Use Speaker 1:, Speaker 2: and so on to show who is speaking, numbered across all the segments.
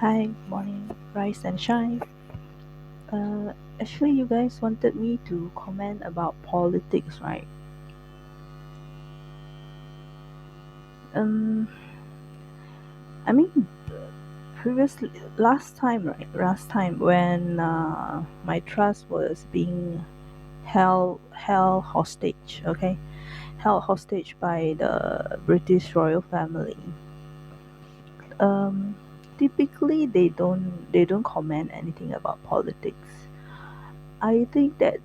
Speaker 1: Hi, morning, rise and shine. Actually, you guys wanted me to comment about politics, right? Um, I mean, previously, last time, right? Last time when my trust was being held hostage, okay, held hostage by the British royal family. Um, Typically, they don't comment anything about politics. I think that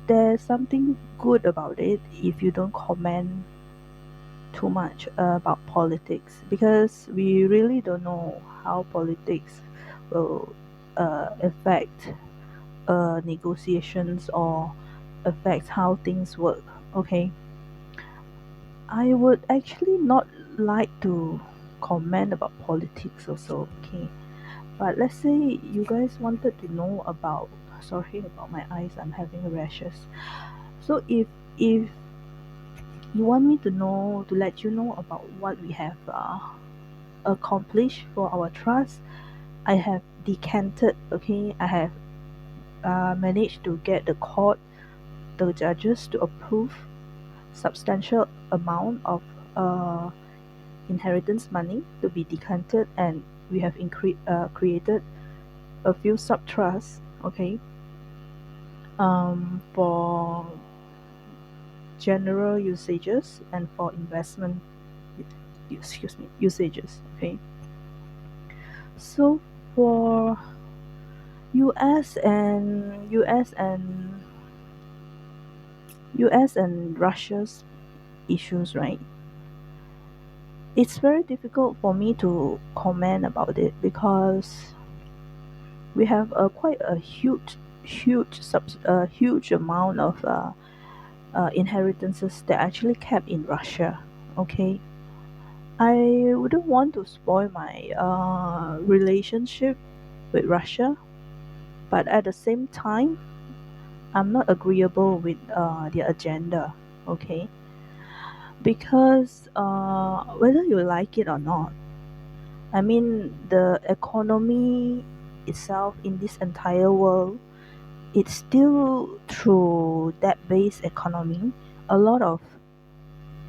Speaker 1: there's something good about it if you don't comment too much about politics because we really don't know how politics will affect negotiations or affect how things work. Okay, I would actually not like to comment about politics also. Okay, but let's say you guys wanted to know about. Sorry about my eyes. I'm having rashes. So if you want me to know to let you know about what we have accomplished for our trust. I have decanted, okay, I have managed to get the judges to approve substantial amount of uh, inheritance money to be decanted, and we have created a few sub trusts, okay, for general usages and for investment excuse me usages, okay. So for US and Russia's issues, right? It's very difficult for me to comment about it because we have a quite a huge amount of inheritances that are actually kept in Russia. Okay, I wouldn't want to spoil my relationship with Russia, but at the same time, I'm not agreeable with their agenda. Okay, because whether you like it or not, I mean the economy itself in this entire world, it's still through that base economy. A lot of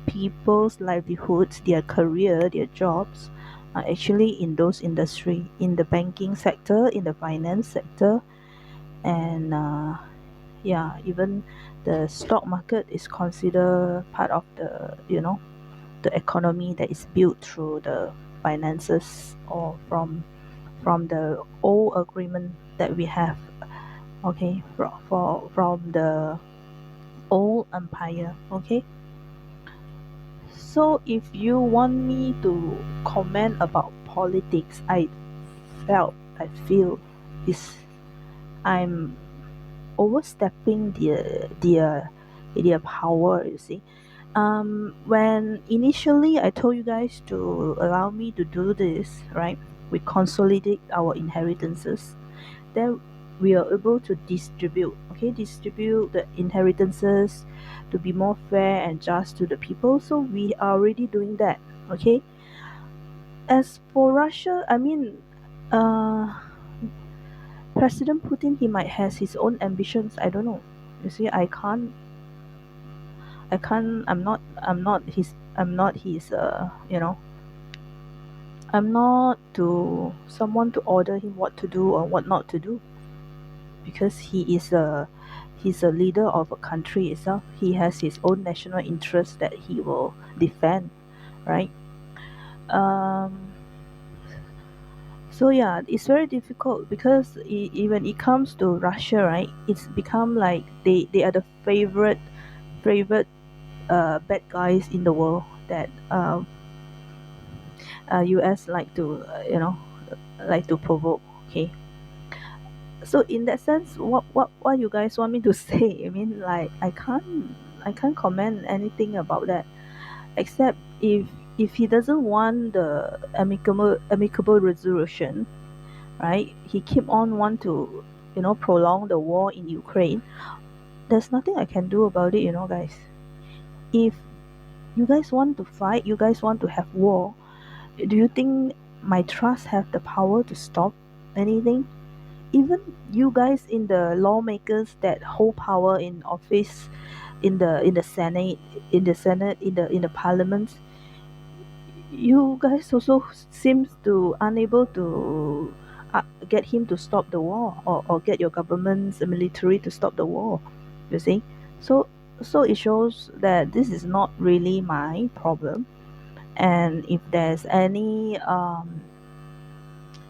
Speaker 1: people's livelihoods, their career, their jobs are actually in those industry, in the banking sector, in the finance sector, and yeah, even the stock market is considered part of the economy that is built through the finances or from the old agreement that we have, okay, from the old empire, okay. So if you want me to comment about politics, I feel is I'm overstepping their power, you see. When initially I told you guys to allow me to do this, right? We consolidate our inheritances, then we are able to distribute the inheritances to be more fair and just to the people. So we are already doing that, okay. As for Russia, I mean, uh, President Putin, he might has his own ambitions. I don't know. You see, I'm not his, I'm not to someone to order him what to do or what not to do because he's a leader of a country itself. He has his own national interests that he will defend, right? Um, so yeah, it's very difficult because when it comes to Russia, right, it's become like they are the favorite bad guys in the world that US like to like to provoke. Okay, so in that sense, what you guys want me to say? I mean, like I can't comment anything about that except if he doesn't want the amicable resolution, right? He keep on want to prolong the war in Ukraine. There's nothing I can do about it, guys. If you guys want to fight, you guys want to have war, do you think my trust have the power to stop anything? Even you guys in the lawmakers that hold power in office, in the senate, in the parliament, you guys also seems to unable to get him to stop the war, or get your government's military to stop the war, you see. So so it shows that this is not really my problem. And if there's any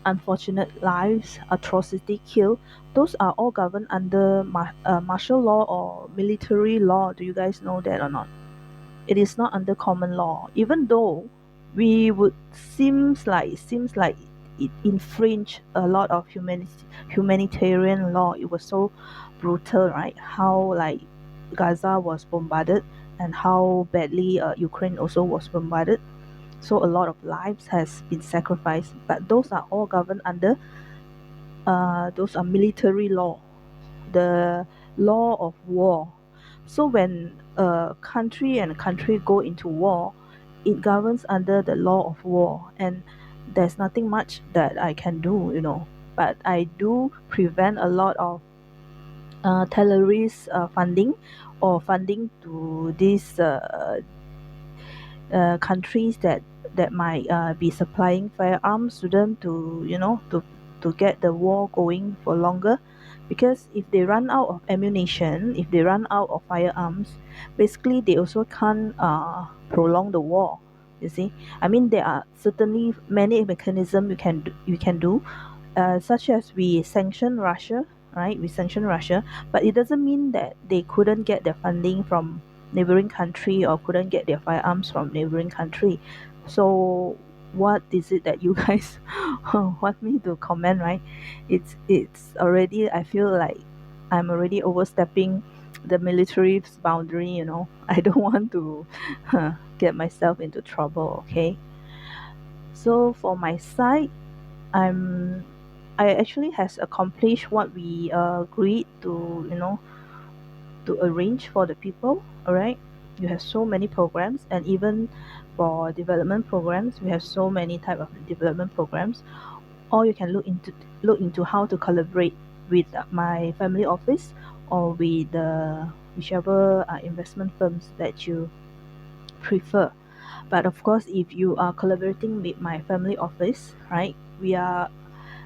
Speaker 1: unfortunate lives, atrocity, kill, those are all governed under martial law or military law. Do you guys know that or not? It is not under common law, even though we would seems like it infringe a lot of humanitarian law. It was so brutal, right? How like Gaza was bombarded, and how badly Ukraine also was bombarded. So a lot of lives has been sacrificed, but those are all governed under those are military law, the law of war. So when a country and a country go into war, it governs under the law of war, and there's nothing much that I can do. But I do prevent a lot of terrorist funding, or funding to these countries that might be supplying firearms to them, to get the war going for longer. Because if they run out of ammunition, if they run out of firearms, basically they also can't prolong the war, you see. I mean, there are certainly many mechanisms you can do, such as we sanction Russia, right? We sanction Russia, but it doesn't mean that they couldn't get their funding from neighboring country, or couldn't get their firearms from neighboring country. So what is it that you guys want me to comment, right? It's already, I feel like I'm already overstepping the military's boundary. I don't want to get myself into trouble, okay? So for my side, I'm I actually has accomplished what we agreed to arrange for the people. All right, you have so many programs, and even for development programs, we have so many type of development programs. Or you can look into how to collaborate with my family office, or with the whichever investment firms that you prefer. But of course, if you are collaborating with my family office, right, we are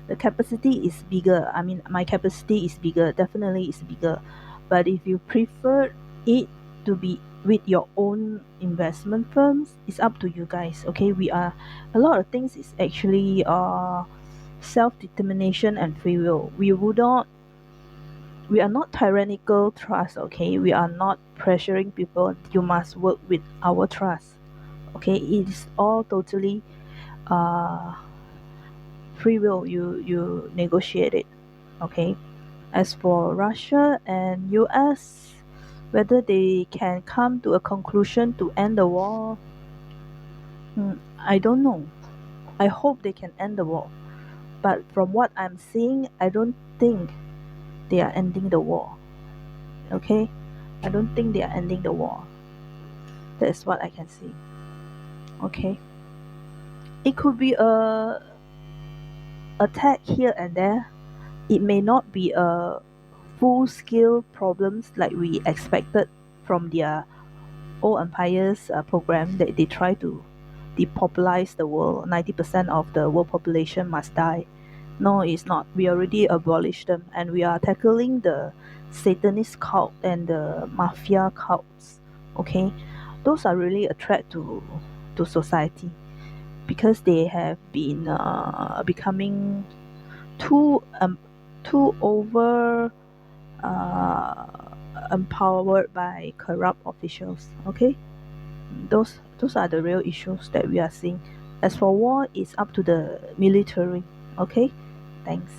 Speaker 1: the capacity is bigger. I mean, my capacity is bigger, definitely is bigger. But if you prefer it to be with your own investment firms, it's up to you guys. Okay, we are a lot of things is actually self-determination and free will. We are not tyrannical trust. Okay, we are not pressuring people, you must work with our trust. Okay, it is all totally uh free will. You negotiate it. Okay. As for Russia and US, whether they can come to a conclusion to end the war, I don't know. I hope they can end the war. But from what I'm seeing, I don't think they are ending the war. Okay? I don't think they are ending the war. That's what I can see. Okay? It could be a attack here and there. It may not be a full scale problems like we expected from their old empires program, that they try to depopularize the world. 90% of the world population must die. No, it's not. We already abolished them, and we are tackling the satanist cult and the mafia cults. Okay, those are really a threat to society, because they have been becoming too too over uh, empowered by corrupt officials. Okay, those are the real issues that we are seeing. As for war, it's up to the military. Okay, thanks.